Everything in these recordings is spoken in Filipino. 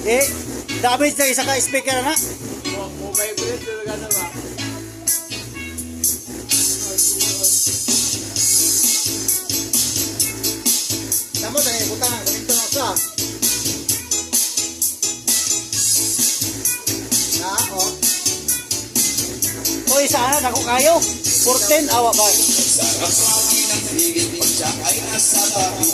damage na isa ka speaker na. Mo vibrate talaga na ba? Tamo tayo butang, ganito na sa. Na, oh. Oy, sana ako kayo. 14 awa ba? Sarap lagi ng tigil pag siya ay nasa tabi.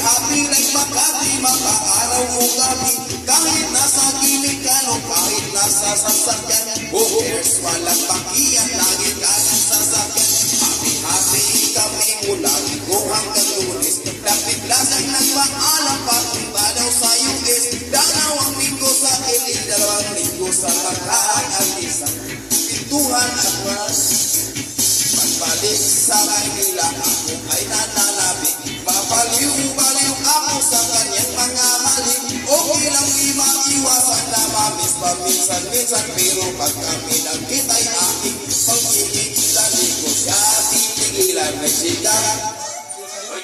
Happy like Makati, makaaraw o gabi. Kahit nasa gilid ka no, kahit nasa sasakyan. Who cares, walang pakiyan, lagi ka ng sasakyan. Happy kami mula linggo hanggang Lunes. Lapit-lasang nagpaalam papunta daw sa US. Dalawang linggo sa LA, dalawang linggo sa Bataan at isang pintuhan at was. Pagbalik sa Maynila, ako ay nananabi. Babaliw-baliw ako sa kanyang mga mali. Okay lang di maiwasan na mamis paminsan-minsan. Pero pag kami nagkita'y aking pagkikikilan, di ko siya titigilan may sigara.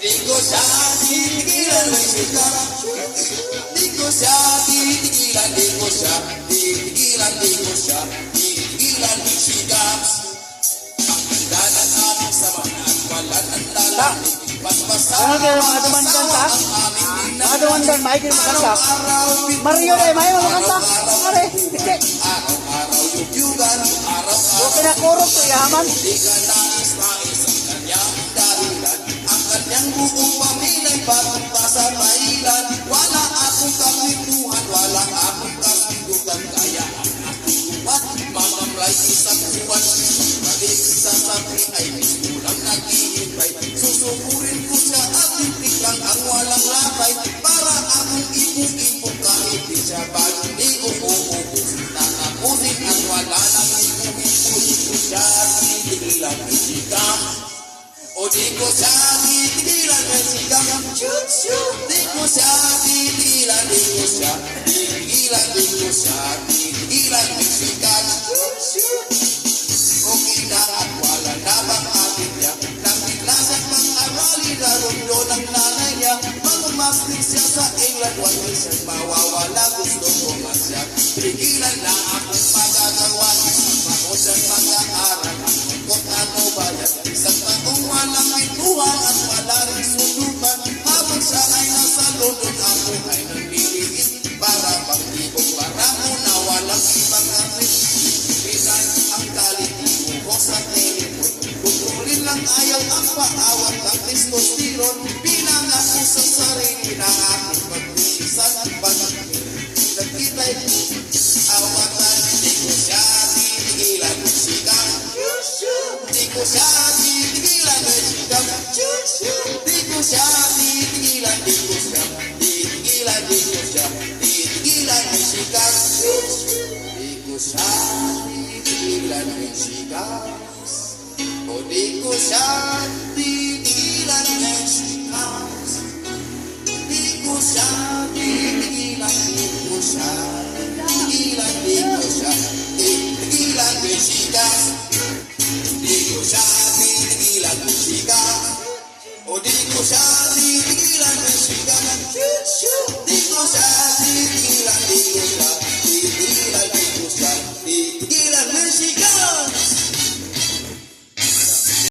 Di ko siya titigilan may sigara. Di ko siya titigilan, di ko siya titigilan, di ko siya titigilan may sigara. Danan aming samahan at wala ng lalaki. Ano kayo mga duman kanta? Mga duman doon, maigil makanta. Mario na, may makanta. Pare, hindi. Araw-araw yugyugan, araw-araw Huwag kinakurot to, yaman. di ka nais-nais ang kanyang dahilan. Ang kanyang buong pamila'y papunta sa Thailand. Wala akong kapituhan, wala akong kasundutan. Kaya ang aking buwan, mamamlay isang buwan. Balik sa sabi ay mismo lang naghihintay. Susukurin ko siya at titiklang ang walang lakay. Para akong ipong-ipong kahit di siya bagong di umuubos. Nakapunin at wala nang ipong-ipong. Di ko siya titigilan ng sikap. O di ko siya titigilan ng sikap. Shoot, shoot. Di ko siya titigilan, di ko siya titigilan, di ko siya titigilan ng sikap. Shoot, shoot. Okay na at wala na bang atin niya. Nagbilasan pang-arali na rumdo ng nanay niya. Mag-master siya sa England, wala siyang mawawala. Gusto ko man siya tigilan na akong magagawa. Mahusang mag-aaral, ang kung ano ba yan. Isang taong walang ituhan at wala rin sundutan. Habang siya ay nasa London, ako ay nanliliit. Para pang ibong barako na walang ibang amin. Pinan ang kalitibo ko sa telepon. Putulin lang ayaw ang paawat ng testosteron. Bilang ako sa sarili na aking pag-iisan. Pag nagkita'y awatan, di ko siya titigilan ng sikap. Di ko siya titigilan ng sikap. Di ko siya titigilan, di ko siya titigilan, di ko siya titigilan ng sikap. Di ko siya titigilan ng sikap. O di ko siya titigilan ng sikap. Di ko siya titigilan, di ko siya titigilan, di ko siya titigilan ng sikap. Di ko siya titigilan ng sikap. O di ko siya titigilan ng sikap.